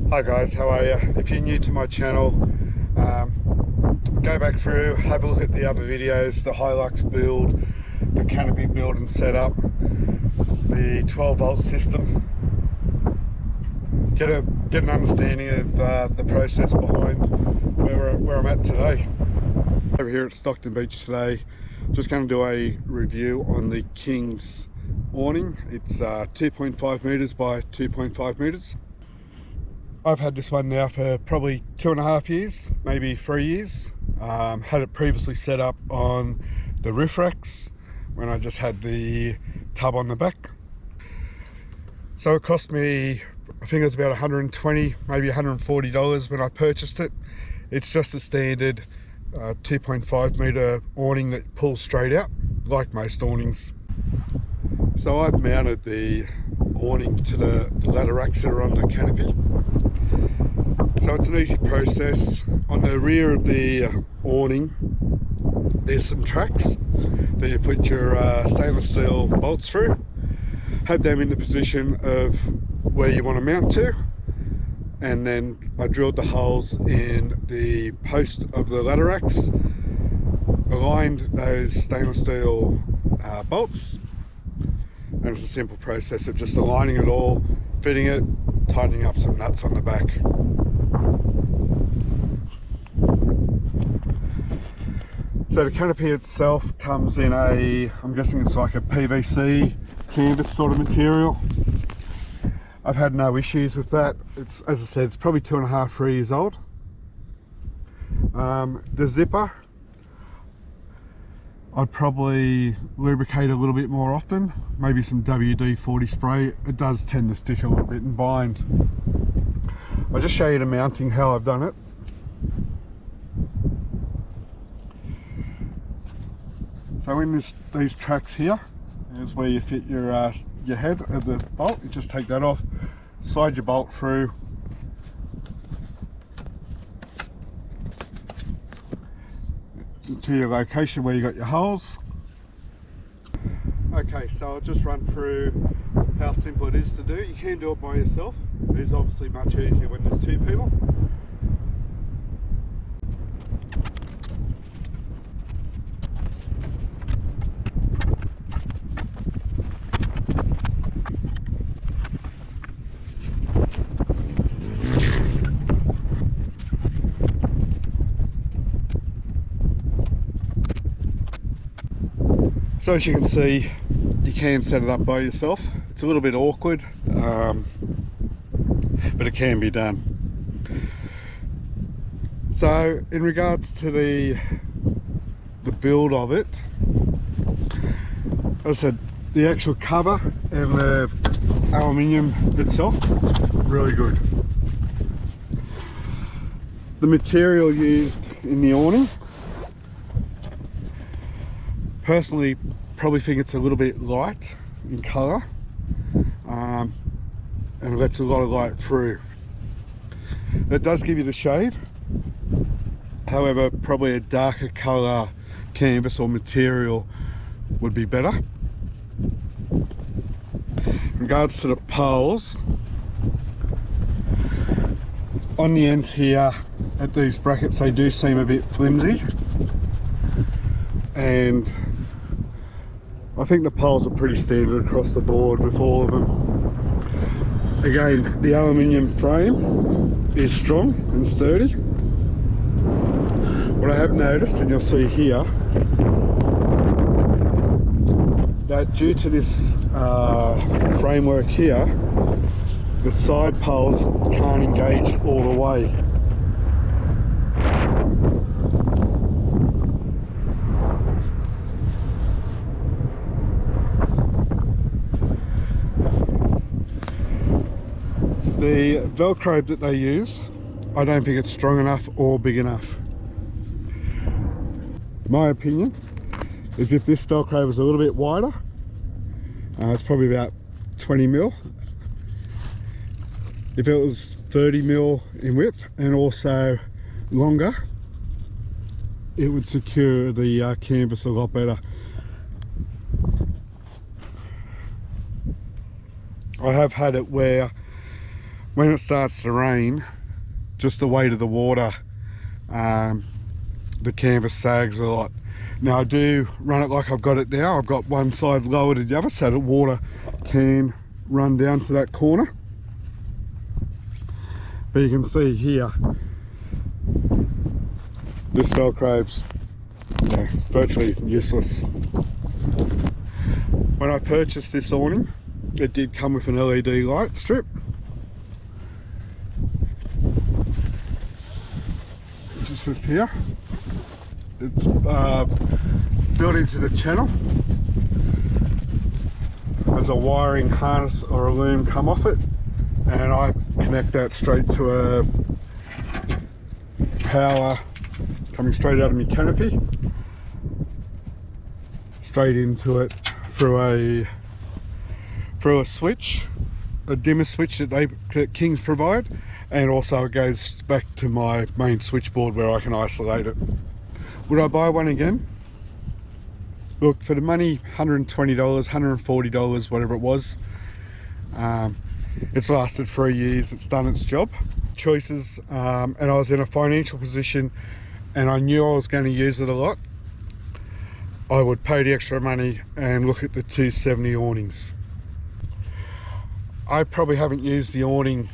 Hi guys, how are you? If you're new to my channel, go back through, have a look at the other videos, the Hilux build, the canopy build and setup, the 12-volt system. Get an understanding of the process behind where I'm at today. Over here at Stockton Beach today, just going to do a review on the King's awning. It's 2.5 meters by 2.5 meters. I've had this one now for probably 2.5 years, maybe 3 years. Had it previously set up on the roof racks when I just had the tub on the back. So it cost me, I think it was about $120, maybe $140 when I purchased it. It's just a standard 2.5 meter awning that pulls straight out, like most awnings. So I've mounted the awning to the ladder racks that are on the canopy. So it's an easy process. On the rear of the awning, there's some tracks that you put your stainless steel bolts through. Have them in the position of where you want to mount to. And then I drilled the holes in the post of the ladder racks, aligned those stainless steel bolts. And it's a simple process of just aligning it all, fitting it, tightening up some nuts on the back. So the canopy itself comes in a, I'm guessing it's like a PVC canvas sort of material. I've had no issues with that. It's, as I said, it's probably 2.5, 3 years old. The zipper, I'd probably lubricate a little bit more often, maybe some WD-40 spray. It does tend to stick a little bit and bind. I'll just show you the mounting, how I've done it. So in these tracks here is where you fit your head of the bolt. You just take that off, slide your bolt through, to your location where you got your holes. Okay, so I'll just run through how simple it is to do. You can do it by yourself. It is obviously much easier when there's two people. So as you can see, you can set it up by yourself. It's a little bit awkward, but it can be done. So in regards to the build of it, as I said, the actual cover and the aluminium itself, really good. The material used in the awning, personally probably think it's a little bit light in colour, and it lets a lot of light through. It does give you the shade, however probably a darker colour canvas or material would be better. In regards to the poles, on the ends here at these brackets, they do seem a bit flimsy, and I think the poles are pretty standard across the board with all of them. Again, the aluminium frame is strong and sturdy. What I have noticed, and you'll see here, that due to this framework here, the side poles can't engage all the way. The Velcro that they use, I don't think it's strong enough or big enough. My opinion is if this Velcro was a little bit wider, it's probably about 20 mil. If it was 30 mil in width and also longer, it would secure the canvas a lot better. I have had it where when it starts to rain, just the weight of the water, the canvas sags a lot. Now I do run it like I've got it now. I've got one side lower than the other so the water can run down to that corner. But you can see here, this Velcro's virtually useless. When I purchased this awning, it did come with an LED light strip, which is just here. It's built into the channel. There's a wiring harness or a loom come off it, and I connect that straight to a power coming straight out of my canopy, straight into it through a switch, a dimmer switch that Kings provide, and also it goes back to my main switchboard where I can isolate it. Would I buy one again? Look, for the money, $120, $140, whatever it was, it's lasted 3 years, it's done its job. Choices, and I was in a financial position and I knew I was going to use it a lot. I would pay the extra money and look at the 270 awnings. I probably haven't used the awning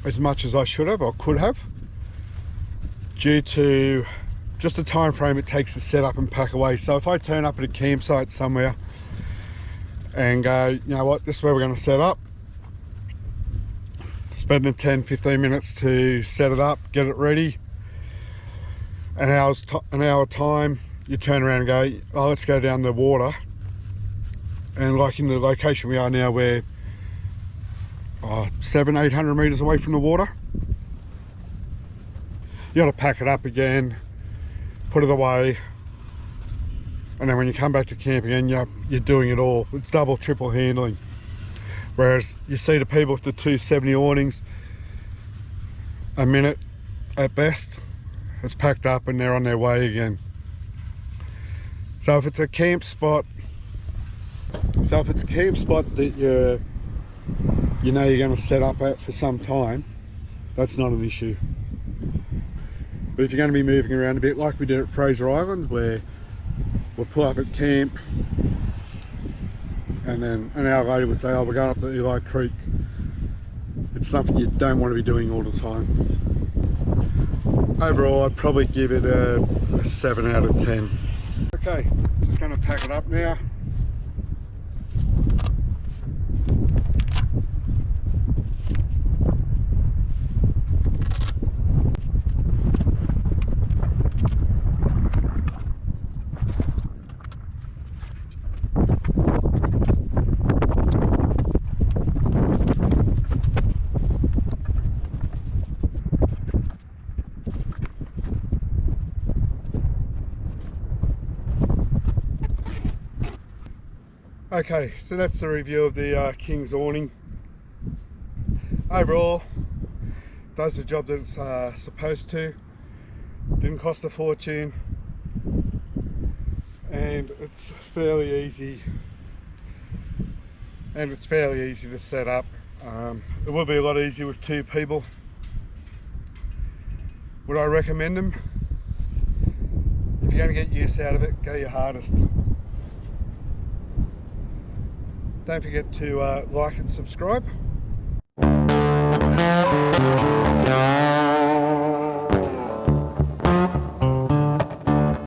as much as I should have or could have, due to just the time frame it takes to set up and pack away. So if I turn up at a campsite somewhere and go, you know what, this is where we're going to set up, spend the 10-15 minutes to set it up, get it ready, an hour time, you turn around and go, oh, let's go down the water. And like in the location we are now, we're 700-800 meters away from the water. You got to pack it up again, put it away, and then when you come back to camp again, you're doing it all. It's double, triple handling. Whereas you see the people with the 270 awnings, a minute at best, it's packed up and they're on their way again. So if it's a camp spot, that you know you're going to set up at for some time, that's not an issue. But if you're going to be moving around a bit, like we did at Fraser Island, where we'll pull up at camp and then an hour later we'll say, oh, we're going up to Eli Creek, it's something you don't want to be doing all the time. Overall, I'd probably give it a 7 out of 10. Okay, just going to pack it up now. Okay, so that's the review of the Kings awning. Overall, does the job that it's supposed to. Didn't cost a fortune, and it's fairly easy. to set up. It will be a lot easier with 2 people. Would I recommend them? If you're going to get use out of it, go your hardest. Don't forget to like and subscribe.